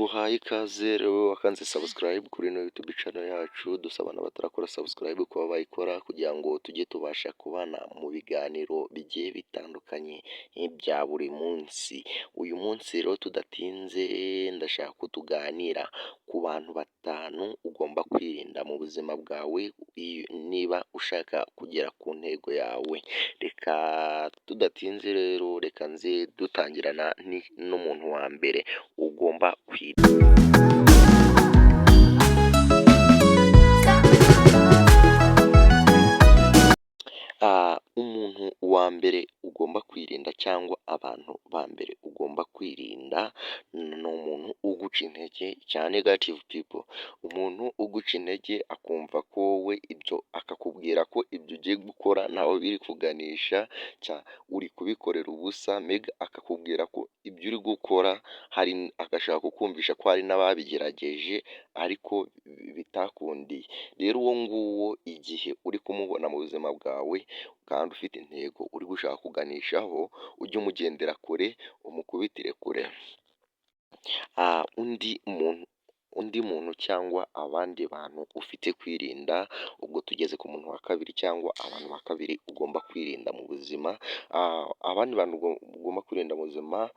tuguhaye ikaze rero wakanze subscribe kuri ino YouTube channel yacu, dusaba n'abatarakora subscribe kuba bayikora kugira ngo tujye tubasha kubana mu biganiro bigiye bitandukanye bya buri munsi. Uyu munsi rero tudatinze ndashaka ko tuganira ku bantu batanu ugomba kwirinda mu buzima bwawe niba ushaka kugera ku ntego yawe. Reka tudatinze rero reka nze dutangirana n'umuntu wa mbere ugomba kwirinda. Umuntu wa mbere ugomba kwirinda cyangwa abantu ba mbere ugomba kwirinda ni umuntu uguca intege cyane, negative people. Umuntu uguca intege akumva ko wowe ibyo akakubwira ko ibyo ugiye gukora ntaho biri kuganisha, uri kubikorera ubusa, mega akakubwira ko ibyo uri gukora agashaka kukumvisha ko hari n'ababigerageje ariko bitakundiye. Rero uwo nguwo igihe uri kumubona mu buzima bwawe kandi ufite intego uri gushaka kuganishaho, ujye umugendera kure, umukubitire kure. Undi muntu cyangwa abandi bantu ufite kwirinda, ubwo tugeze ku muntu wa kabiri cyangwa abantu ba kabiri ugomba kwirinda mu buzima. Abandi bantu ugomba kwirinda mu buzima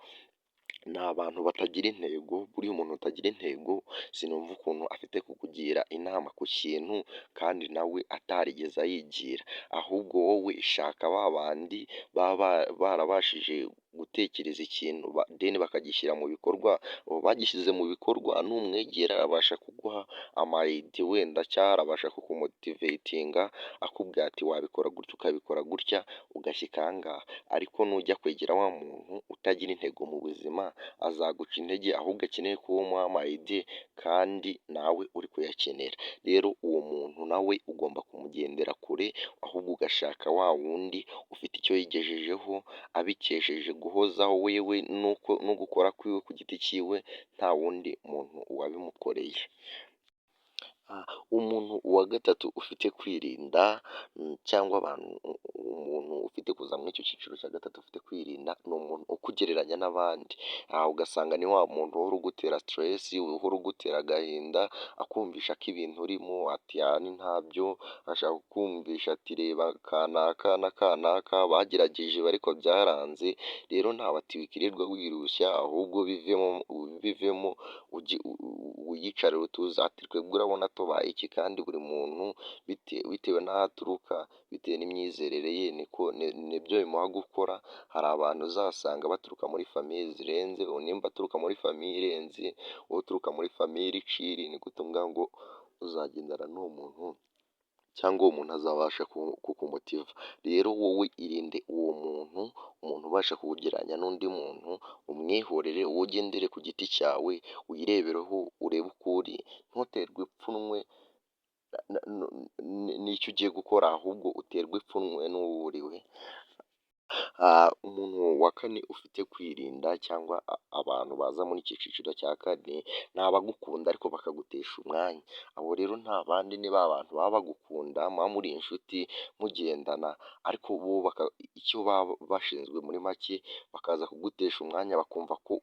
ni abantu batagira intego. Buriya umuntu utagira intego sinumva ukuntu afite kukugira inama ku kintu kandi nawe atarigeze ayigira, ahubwo wowe shaka ba bandi baba barabashije gutekereza ikintu deni bakagishyira mu bikorwa. Bagishyize mu bikorwa n'umwegera arabasha kuguha amayidi wenda cyangwa arabasha kukumotivetinga akubwira ati wabikora gutya ukabikora gutya ugashyika aha ngaha. Ariko nujya kwegera wa muntu utagira intego mu buzima azaguca intege, ahubwo akeneye kuba umuha amayidi kandi nawe uri kuyakenera. Rero uwo muntu nawe ugomba kumugendera kure, ahubwo ugashaka wa wundi ufite icyo yigejejeho abikesheje guhozaho wewe no gukora kwiwe ku giti cyiwe, nta wundi muntu wabimukoreye. Umuntu wa gatatu ufite kwirinda cyangwa umuntu ufite kuza muri icyo cyiciro cya gatatu ufite kwirinda ni umuntu ukugereranya n'abandi. Ugasanga ni wa muntu uhora ugutera stress, uhora ugutera agahinda, akumvisha ko ibintu urimo ati ni ntabyo, ashaka kukumvisha ati reba kanaka na kanaka bagerageje ariko byaranze. Rero ntawe ati wikirirwa wirushya, ahubwo bivemo wiyicare utuze ati twebwe urabona tubaye iki, kandi buri muntu bitewe n'aho aturuka bitewe n'imyizerere ye nibyo bimuha gukora. Hari abantu uzasanga baturuka muri famiye zirenze, nimba aturuka muri famiye irenze, wowe uturuka muri famiye iciri, ni kuvuga ngo uzagendana n'uwo muntu cyangwa uwo muntu azabasha kukumotiva. Rero wowe irinde uwo muntu ubasha kuwugereranya n'undi muntu, umwihorere, wowe ugendere ku giti cyawe, wirebereho urebe uko uri, ntuterwe ipfunwe n'icyo ugiye gukora, ahubwo uterwe ipfunwe n'uwo uriwe. Umuntu wa kane ufite kwirinda cyangwa abantu baza muri iki cyiciro cya kane ni abagukunda ariko bakagutesha umwanya. Abo rero nta bandi ni ba bantu baba bagukunda, muba muri inshuti mugendana, ariko bo icyo baba bashinzwe muri make bakaza kugutesha umwanya, bakumva ko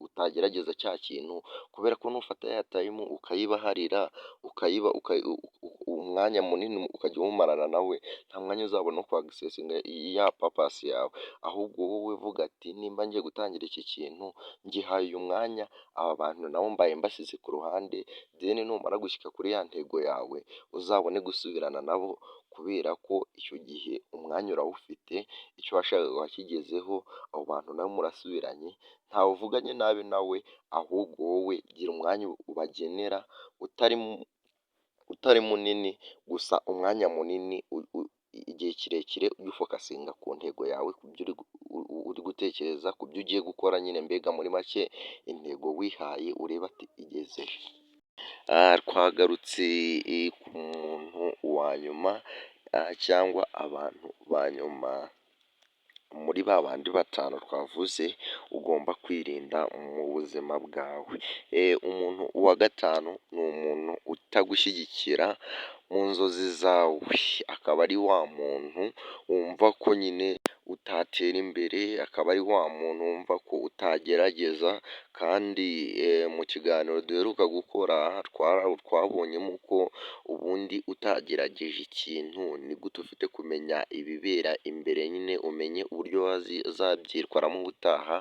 utagerageza cya kintu, kubera ko nufata ya tayimu ukayibaharira umwanya munini ukajya umumarana nawe, nta mwanya uzabona wo kwagisesinga ya papasi yawe. Ahubwo wowe vuga ati nimba ngiye gutangira iki kintu ngihaye uyu mwanya, aba bantu nabo mbaye mbasize ku ruhande, deni numara gushyika kuri ya ntego yawe uzabone gusubirana nabo, kubera ko icyo gihe umwanya urawufite, icyo washakaga wakigezeho, abo bantu nabo murasubiranye, ntawe uvuganye nabi nawe, ahubwo wowe gira umwanya ubagenera utari munini gusa, umwanya munini igihe kirekire ujye ufokasinga ku ntego yawe, ku byo uri gutekereza, ku byo ugiye gukora nyine, mbega muri make intego wihaye ureba ati igeze. Twagarutse ku muntu wa nyuma cyangwa abantu ba nyuma muri ba bandi batanu twavuze ugomba kwirinda mu buzima bwawe. Umuntu wa gatanu ni umuntu utagushyigikira mu nzozi zawe akaba ari wa muntu wumva ko nyine utatera imbere, akaba ari wa muntu wumva ko utagerageza, kandi mu kiganiro duheruka gukora twabonyemo ko ubundi utagerageje ikintu ni gute ufite kumenya ibibera imbere, nyine umenye uburyo wazabyitwaramo ubutaha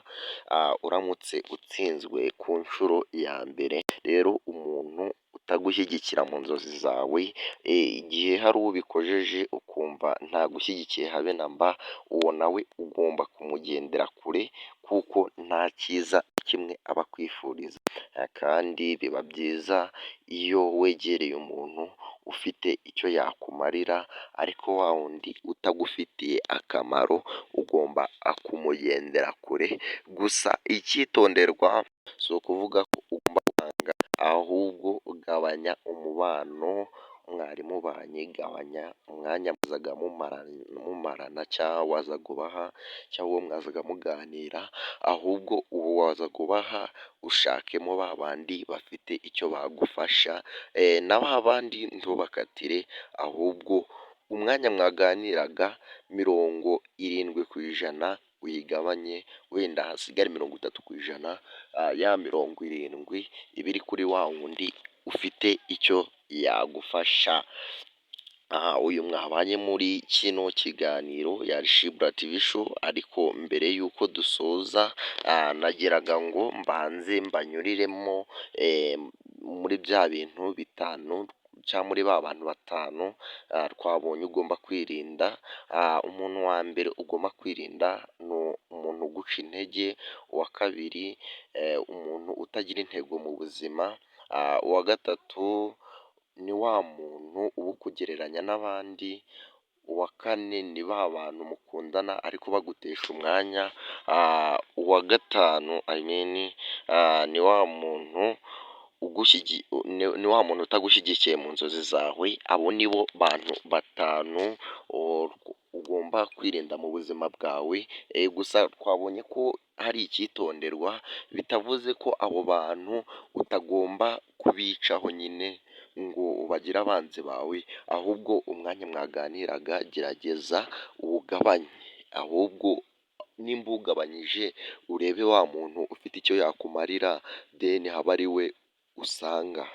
uramutse utsinzwe ku nshuro ya mbere. Rero umuntu utagushyigikira mu nzozi zawe, igihe hari ubikojeje ukumva ntagushyigikiye habe na mba, uwo nawe ugomba kumugendera kure kuko nta cyiza kimwe aba akwifuriza, kandi biba byiza iyo wegereye umuntu ufite icyo yakumarira, ariko wa wundi utagufitiye akamaro ugomba kumugendera kure. Gusa icyitonderwa si ukuvuga ko ugomba kwanga, ahubwo ugabanya umubano mwari mubanye, gabanya umwanya mwazaga mumarana cyangwa wazaga ubaha cyangwa uwo mwazaga muganira, ahubwo uwo wazaga ubaha ushakemo ba bandi bafite icyo bagufasha, na ba bandi ntubakatire, ahubwo umwanya mwaganiraga 70% uyigabanye, wenda hasigare 30%, ya 70 iba iri kuri wa wundi ufite icyo yagufasha. Uyu mwabanye muri kino kiganiro yari Shibura TV show, ariko mbere y'uko dusoza nagiraga ngo mbanze mbanyuriremo muri bya bintu bitanu cyangwa muri ba bantu batanu twabonye ugomba kwirinda. Umuntu wa mbere ugomba kwirinda ni umuntu uguca intege, uwa kabiri umuntu utagira intego mu buzima, uwa gatatu ni wa muntu uba ukugereranya n'abandi, uwa kane ni ba bantu mukundana ariko bagutesha umwanya, uwa gatanu ni wa muntu utagushyigikiye mu nzozi zawe. Abo ni bo bantu batanu ugomba kwirinda mu buzima bwawe. Gusa twabonye ko hari icyitonderwa, bitavuze ko abo bantu utagomba kubicaho nyine ngo ubagire abanzi bawe, ahubwo umwanya mwaganiraga gerageza uwugabanye, ahubwo nimba uwugabanyije urebe wa muntu ufite icyo yakumarira, deni haba ari we usanga.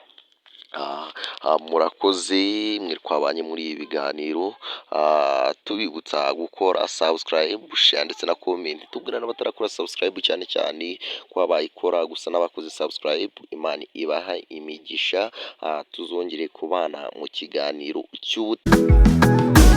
Murakoze mwe twabanye muri ibi biganiro, tubibutsa gukora subscribe, share ndetse na comment, tubwira n'abatarakora subscribe cyane cyane ko bayikora, gusa n'abakoze subscribe Imana ibaha imigisha. Tuzongere kubana mu kiganiro cy'ubutaha.